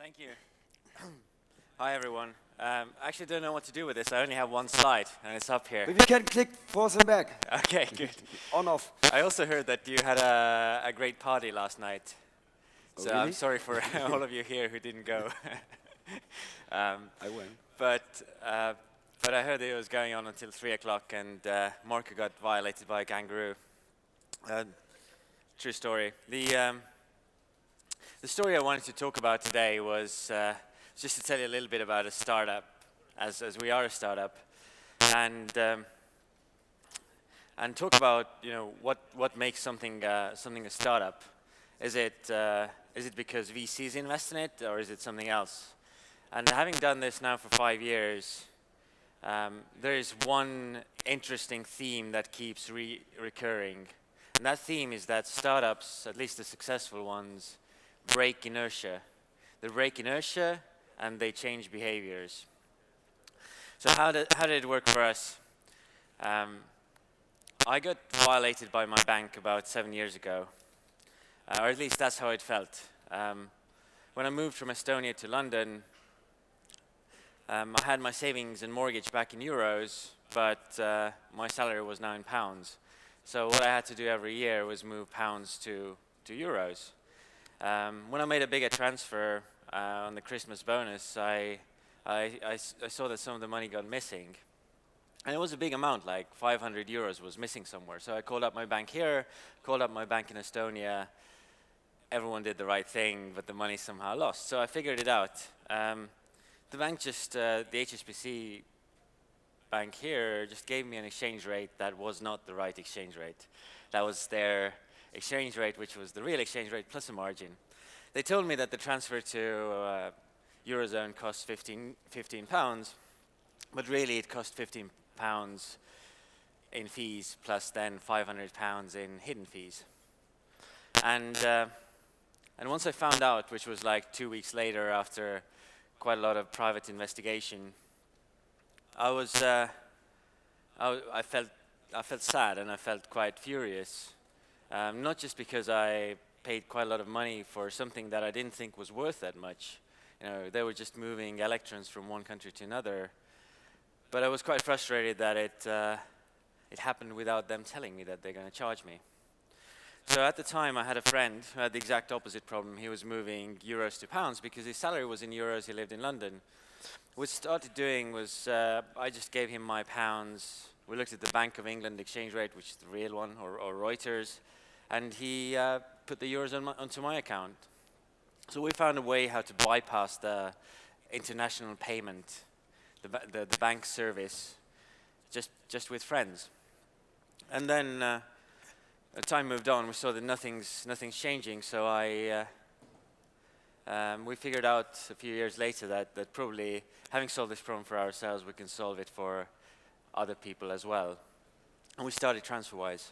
Thank you. Hi, everyone. I actually don't know what to do with this. I only have one slide, and it's up here. But we can click forward and back. Okay, good. On, off. I also heard that you had a great party last night. So really? I'm sorry for all of you here who didn't go. I went. But I heard that it was going on until 3 o'clock, and Marco got violated by a kangaroo. True story. The story I wanted to talk about today was just to tell you a little bit about a startup, as we are a startup, and talk about what makes something a startup. Is it because VCs invest in it, or is it something else? And having done this now for 5 years, there is one interesting theme that keeps recurring, and that theme is that startups, at least the successful ones, break inertia. They break inertia and they change behaviors. So how did it work for us? I got violated by my bank about 7 years ago, or at least that's how it felt. When I moved from Estonia to London, I had my savings and mortgage back in euros, but my salary was now in pounds. So what I had to do every year was move pounds to euros. When I made a bigger transfer on the Christmas bonus, I saw that some of the money got missing. And it was a big amount, like 500 euros was missing somewhere. So I called up my bank here, called up my bank in Estonia. Everyone did the right thing, but the money somehow lost. So I figured it out. The bank the HSBC bank here just gave me an exchange rate that was not the right exchange rate. That was their exchange rate, which was the real exchange rate plus a margin. They told me that the transfer to Eurozone cost 15 pounds, but really it cost 15 pounds in fees plus then 500 pounds in hidden fees. And once I found out, which was like 2 weeks later after quite a lot of private investigation, I felt sad and I felt quite furious. Not just because I paid quite a lot of money for something that I didn't think was worth that much. They were just moving electrons from one country to another. But I was quite frustrated that it happened without them telling me that they're going to charge me. So at the time, I had a friend who had the exact opposite problem. He was moving euros to pounds because his salary was in euros. He lived in London. What we started doing was I just gave him my pounds. We looked at the Bank of England exchange rate, which is the real one, or Reuters, and he put the euros onto my account. So we found a way how to bypass the international payment, the bank service, just with friends. And then as time moved on, we saw that nothing's changing. So we figured out a few years later that probably having solved this problem for ourselves, we can solve it for other people as well. And we started Transferwise.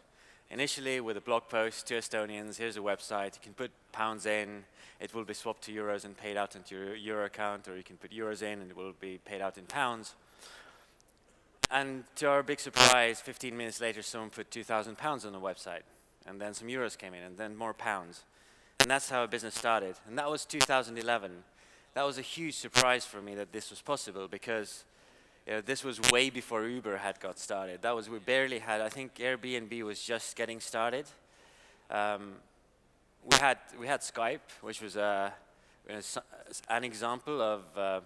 Initially with a blog post to Estonians, here's a website, you can put pounds in, it will be swapped to euros and paid out into your euro account, or you can put euros in and it will be paid out in pounds. And to our big surprise, 15 minutes later someone put 2,000 pounds on the website, and then some euros came in, and then more pounds. And that's how a business started. And that was 2011. That was a huge surprise for me that this was possible, because this was way before Uber had got started. We barely had, I think Airbnb was just getting started. We had Skype, which was an example of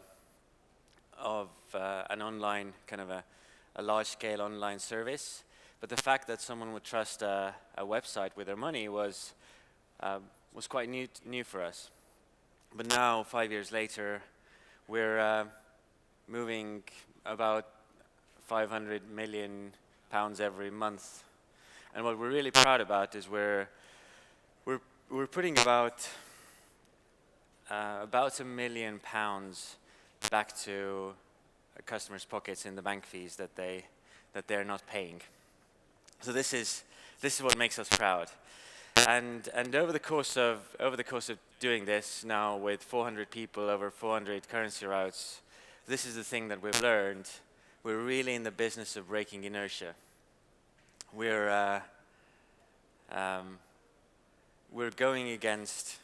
an online, kind of a large-scale online service. But the fact that someone would trust a website with their money was quite new for us. But now, 5 years later, we're moving about 500 million pounds every month. And what we're really proud about is we're putting about £1 million back to customers' pockets in the bank fees that they're not paying. So this is what makes us proud. And over the course of doing this now with 400 people over 400 currency routes, this is the thing that we've learned. We're really in the business of breaking inertia. We're going against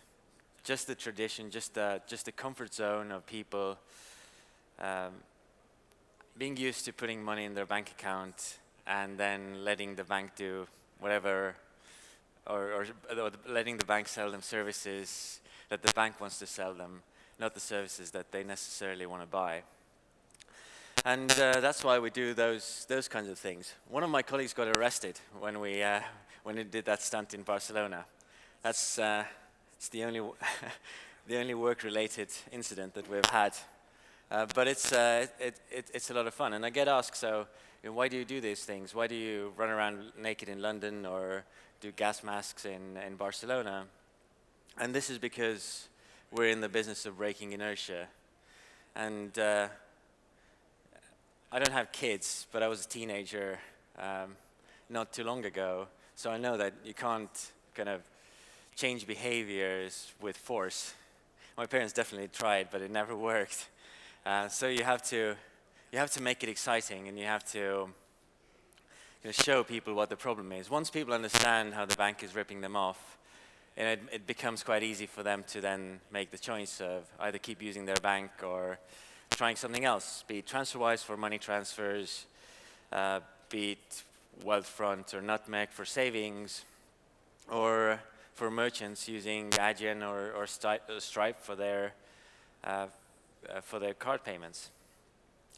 just the tradition, just the comfort zone of people being used to putting money in their bank account and then letting the bank do whatever, or letting the bank sell them services that the bank wants to sell them, not the services that they necessarily want to buy. And that's why we do those kinds of things. One of my colleagues got arrested when we did that stunt in Barcelona. That's it's the only the only work-related incident that we've had. But it's a lot of fun. And I get asked, so why do you do these things? Why do you run around naked in London or do gas masks in Barcelona? And this is because we're in the business of breaking inertia. And I don't have kids, but I was a teenager not too long ago, so I know that you can't kind of change behaviors with force. My parents definitely tried, but it never worked. So you have to make it exciting, and you have to show people what the problem is. Once people understand how the bank is ripping them off, it becomes quite easy for them to then make the choice of either keep using their bank or trying something else, be it Transferwise for money transfers, be it Wealthfront or Nutmeg for savings, or for merchants using Adyen or Stripe for their card payments.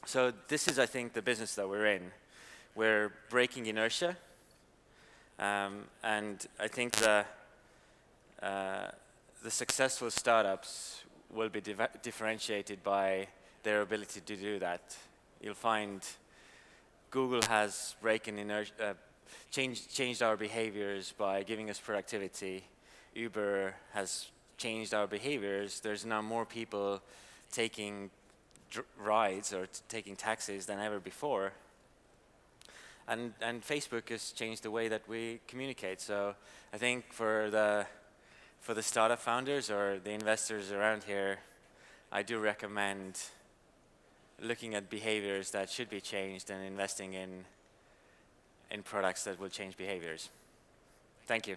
So this is, I think, the business that we're in. We're breaking inertia, and I think the successful startups will be differentiated by their ability to do that. You'll find Google has changed our behaviors by giving us productivity. Uber has changed our behaviors. There's now more people taking rides or taking taxis than ever before. And Facebook has changed the way that we communicate. So I think for the startup founders or the investors around here, I do recommend looking at behaviors that should be changed and investing in products that will change behaviors. Thank you.